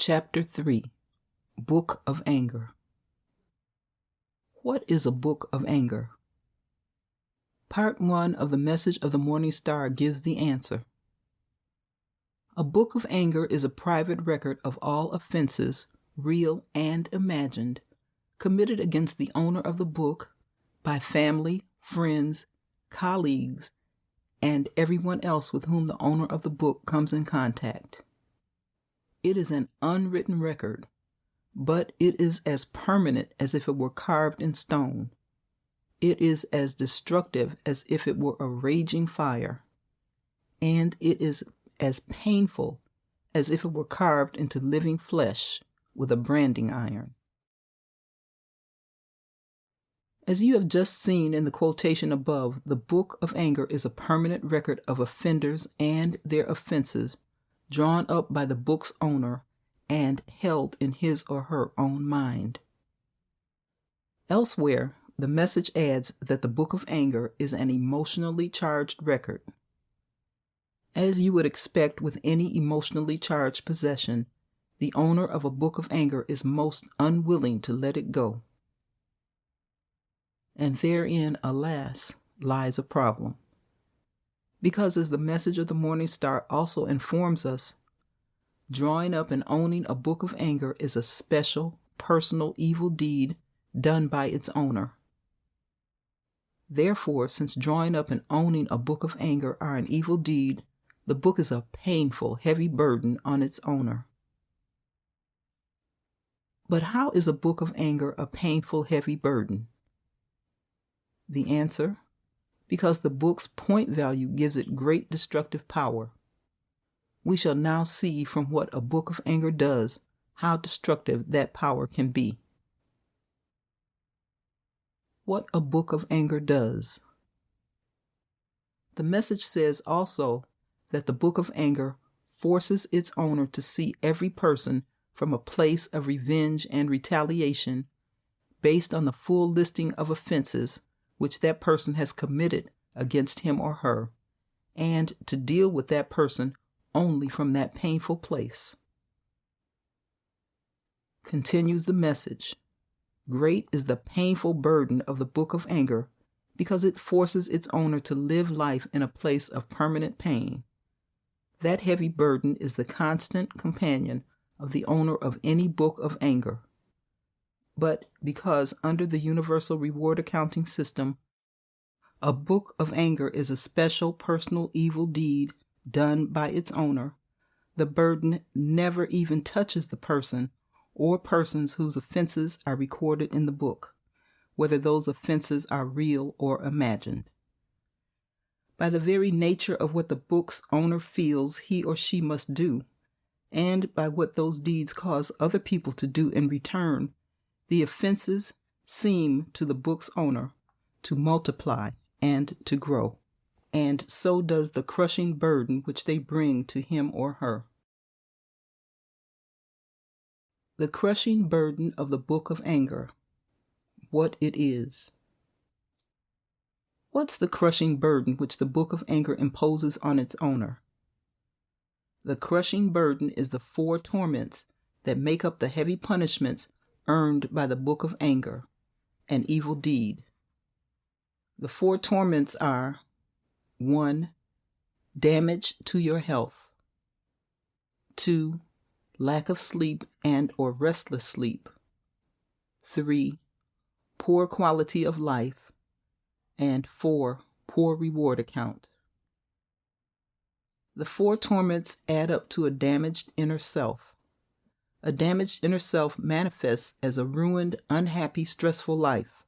Chapter 3, Book of Anger. What is a book of anger? Part 1 of the Message of the Morning Star gives the answer. A book of anger is a private record of all offenses, real and imagined, committed against the owner of the book by family, friends, colleagues, and everyone else with whom the owner of the book comes in contact. It is an unwritten record, but it is as permanent as if it were carved in stone. It is as destructive as if it were a raging fire, and it is as painful as if it were carved into living flesh with a branding iron. As you have just seen in the quotation above, the book of anger is a permanent record of offenders and their offenses, drawn up by the book's owner and held in his or her own mind. Elsewhere, the message adds that the book of anger is an emotionally charged record. As you would expect with any emotionally charged possession, the owner of a book of anger is most unwilling to let it go. And therein, alas, lies a problem. Because as the Message of the Morning Star also informs us, drawing up and owning a book of anger is a special, personal evil deed done by its owner. Therefore, since drawing up and owning a book of anger are an evil deed, the book is a painful, heavy burden on its owner. But how is a book of anger a painful, heavy burden? The answer: because the book's point value gives it great destructive power. We shall now see from what a book of anger does how destructive that power can be. What a book of anger does. The message says also that the book of anger forces its owner to see every person from a place of revenge and retaliation based on the full listing of offenses which that person has committed against him or her, and to deal with that person only from that painful place. Continues the message. Great is the painful burden of the book of anger because it forces its owner to live life in a place of permanent pain. That heavy burden is the constant companion of the owner of any book of anger. But because under the universal reward accounting system, a book of anger is a special personal evil deed done by its owner, the burden never even touches the person or persons whose offenses are recorded in the book, whether those offenses are real or imagined. By the very nature of what the book's owner feels he or she must do, and by what those deeds cause other people to do in return, the offenses seem to the book's owner to multiply and to grow, and so does the crushing burden which they bring to him or her. The crushing burden of the book of anger. What it is. What's the crushing burden which the book of anger imposes on its owner? The crushing burden is the 4 torments that make up the heavy punishments earned by the book of anger, an evil deed. The 4 torments are: 1. Damage to your health. 2. Lack of sleep and or restless sleep. 3. Poor quality of life. And 4. Poor reward account. The 4 torments add up to a damaged inner self. A damaged inner self manifests as a ruined, unhappy, stressful life.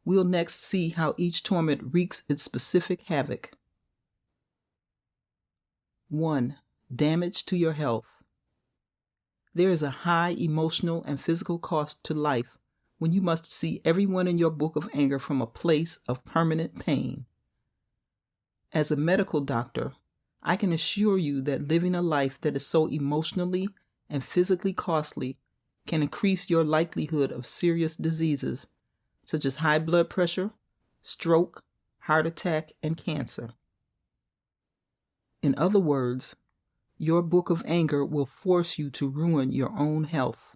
We'll next see how each torment wreaks its specific havoc. 1. Damage to your health. There is a high emotional and physical cost to life when you must see everyone in your book of anger from a place of permanent pain. As a medical doctor, I can assure you that living a life that is so emotionally and physically costly can increase your likelihood of serious diseases such as high blood pressure, stroke, heart attack, and cancer. In other words, Your book of anger will force you to ruin your own health.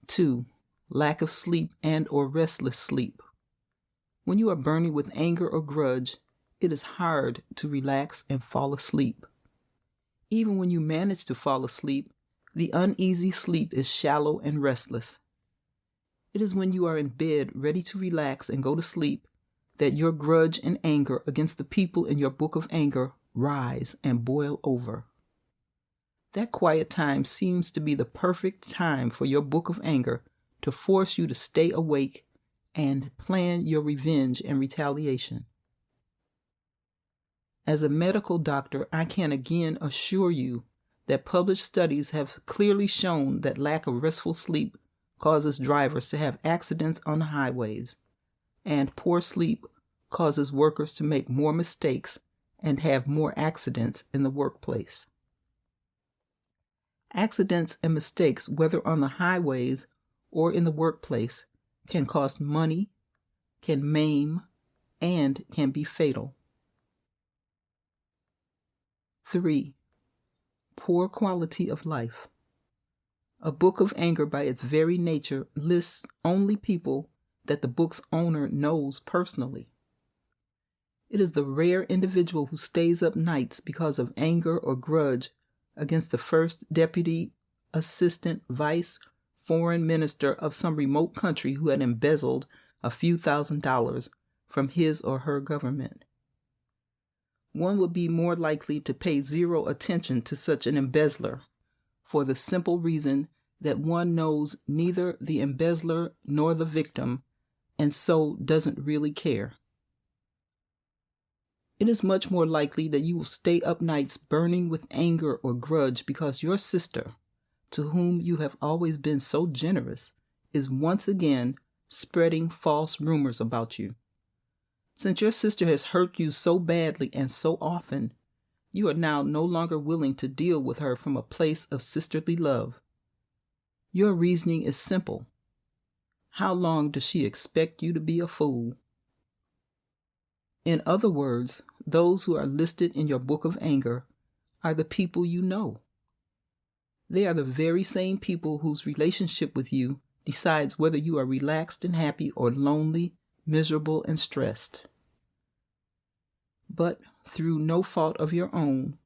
2. Lack of sleep and or restless sleep. When you are burning with anger or grudge, it is hard to relax and fall asleep. Even when you manage to fall asleep, the uneasy sleep is shallow and restless. It is when you are in bed ready to relax and go to sleep that your grudge and anger against the people in your book of anger rise and boil over. That quiet time seems to be the perfect time for your book of anger to force you to stay awake and plan your revenge and retaliation. As a medical doctor, I can again assure you that published studies have clearly shown that lack of restful sleep causes drivers to have accidents on the highways, and poor sleep causes workers to make more mistakes and have more accidents in the workplace. Accidents and mistakes, whether on the highways or in the workplace, can cost money, can maim, and can be fatal. 3. Poor quality of life. A book of anger by its very nature lists only people that the book's owner knows personally. It is the rare individual who stays up nights because of anger or grudge against the first deputy, assistant, vice, foreign minister of some remote country who had embezzled a few $1,000s from his or her government. One would be more likely to pay zero attention to such an embezzler for the simple reason that one knows neither the embezzler nor the victim, and so doesn't really care. It is much more likely that you will stay up nights burning with anger or grudge because your sister, to whom you have always been so generous, is once again spreading false rumors about you. Since your sister has hurt you so badly and so often, you are now no longer willing to deal with her from a place of sisterly love. Your reasoning is simple. How long does she expect you to be a fool? In other words, those who are listed in your book of anger are the people you know. They are the very same people whose relationship with you decides whether you are relaxed and happy or lonely, miserable, and stressed. But through no fault of your own,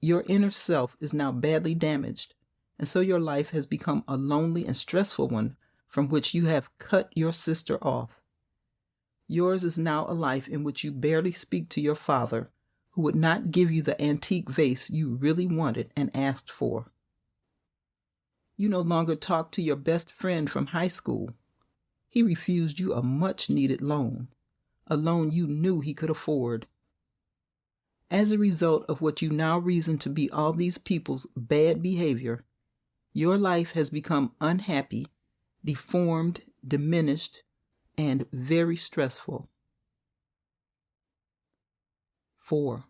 your inner self is now badly damaged, and so your life has become a lonely and stressful one from which you have cut your sister off. Yours is now a life in which you barely speak to your father, who would not give you the antique vase you really wanted and asked for. You no longer talk to your best friend from high school. He refused you a much-needed loan, a loan you knew he could afford. As a result of what you now reason to be all these people's bad behavior, your life has become unhappy, deformed, diminished, and very stressful. 4.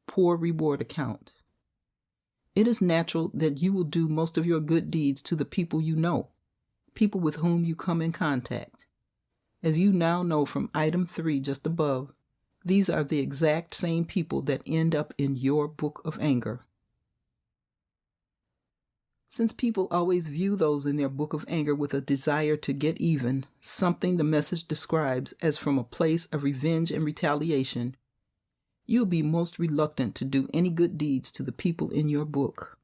Poor reward account. It is natural that you will do most of your good deeds to the people you know, people with whom you come in contact. As you now know from item 3 just above, these are the exact same people that end up in your book of anger. Since people always view those in their book of anger with a desire to get even, something the message describes as from a place of revenge and retaliation, you'll be most reluctant to do any good deeds to the people in your book.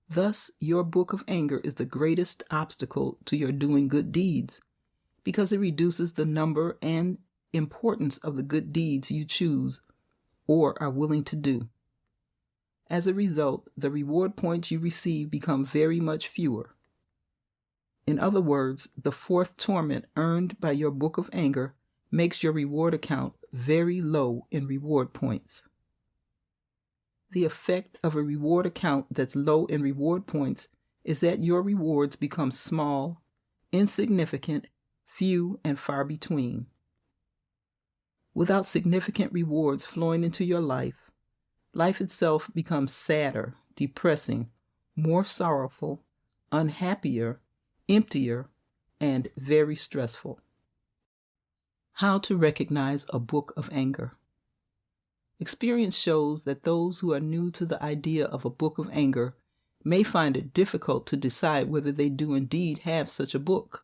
Thus, your book of anger is the greatest obstacle to your doing good deeds, because it reduces the number and importance of the good deeds you choose or are willing to do. As a result, the reward points you receive become very much fewer. In other words, the fourth torment earned by your book of anger makes your reward account very low in reward points. The effect of a reward account that's low in reward points is that your rewards become small, insignificant, few, and far between. Without significant rewards flowing into your life, life itself becomes sadder, depressing, more sorrowful, unhappier, emptier, and very stressful. How to recognize a book of anger. Experience shows that those who are new to the idea of a book of anger may find it difficult to decide whether they do indeed have such a book.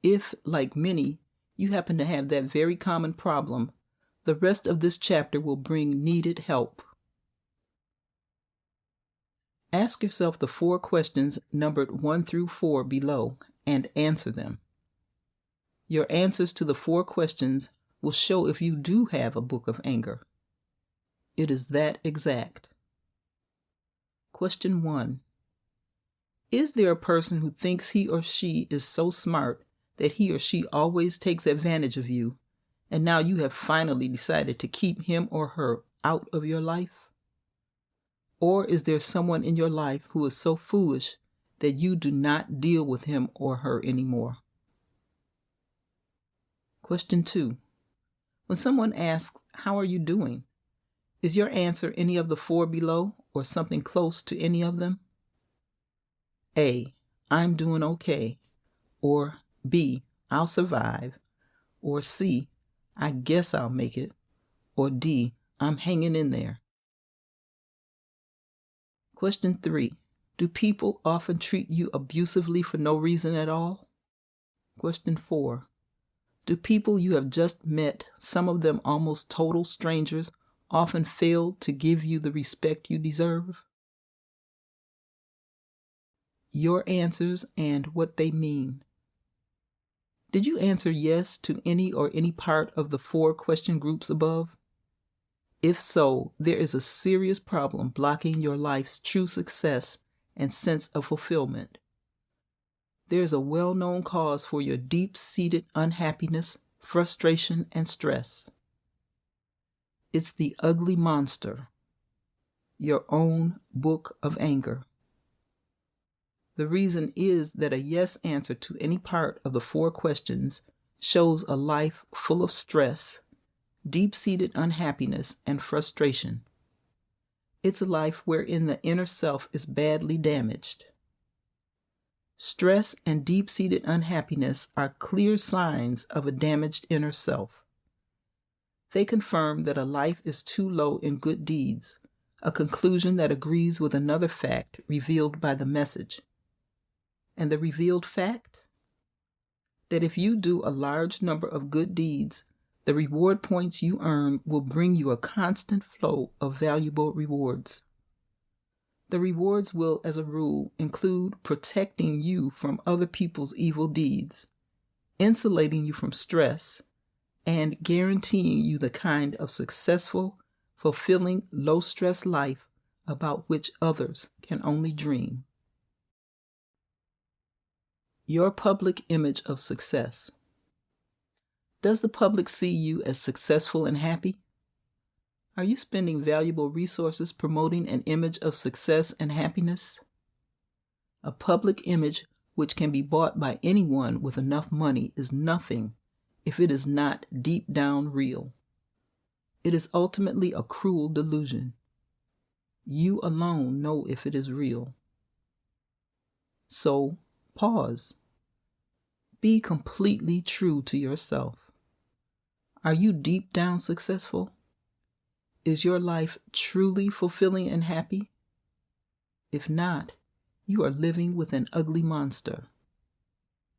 If, like many, you happen to have that very common problem, the rest of this chapter will bring needed help. Ask yourself the 4 questions numbered 1 through 4 below and answer them. Your answers to the 4 questions will show if you do have a book of anger. It is that exact. Question 1. Is there a person who thinks he or she is so smart that he or she always takes advantage of you, and now you have finally decided to keep him or her out of your life? Or is there someone in your life who is so foolish that you do not deal with him or her anymore? Question 2. When someone asks, "How are you doing?" is your answer any of the 4 below or something close to any of them? A. I'm doing okay. Or B. I'll survive. Or C. I guess I'll make it. Or D. I'm hanging in there. Question 3. Do people often treat you abusively for no reason at all? Question 4. Do people you have just met, some of them almost total strangers, often fail to give you the respect you deserve? Your answers and what they mean. Did you answer yes to any or any part of the 4 question groups above? If so, there is a serious problem blocking your life's true success and sense of fulfillment. There is a well-known cause for your deep-seated unhappiness, frustration, and stress. It's the ugly monster, your own book of anger. The reason is that a yes answer to any part of the 4 questions shows a life full of stress, deep-seated unhappiness, and frustration. It's a life wherein the inner self is badly damaged. Stress and deep-seated unhappiness are clear signs of a damaged inner self. They confirm that a life is too low in good deeds, a conclusion that agrees with another fact revealed by the message. And the revealed fact? That if you do a large number of good deeds, the reward points you earn will bring you a constant flow of valuable rewards. The rewards will, as a rule, include protecting you from other people's evil deeds, insulating you from stress, and guaranteeing you the kind of successful, fulfilling, low-stress life about which others can only dream. Your public image of success. Does the public see you as successful and happy? Are you spending valuable resources promoting an image of success and happiness? A public image which can be bought by anyone with enough money is nothing if it is not deep down real. It is ultimately a cruel delusion. You alone know if it is real. So, pause. Be completely true to yourself. Are you deep down successful? Is your life truly fulfilling and happy? If not, you are living with an ugly monster,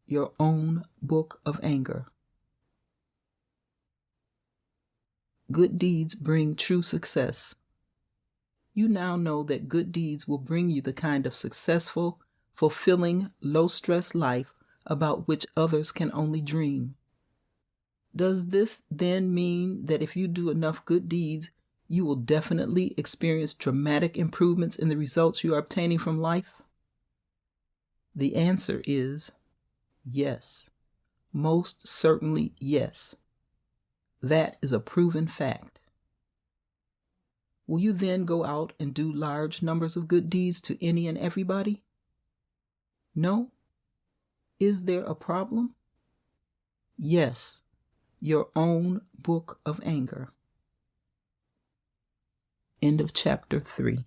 your own book of anger. Good deeds bring true success. You now know that good deeds will bring you the kind of successful, fulfilling, low-stress life about which others can only dream. Does this then mean that if you do enough good deeds, you will definitely experience dramatic improvements in the results you are obtaining from life? The answer is yes. Most certainly yes. That is a proven fact. Will you then go out and do large numbers of good deeds to any and everybody? No? Is there a problem? Yes, your own book of anger. End of chapter 3.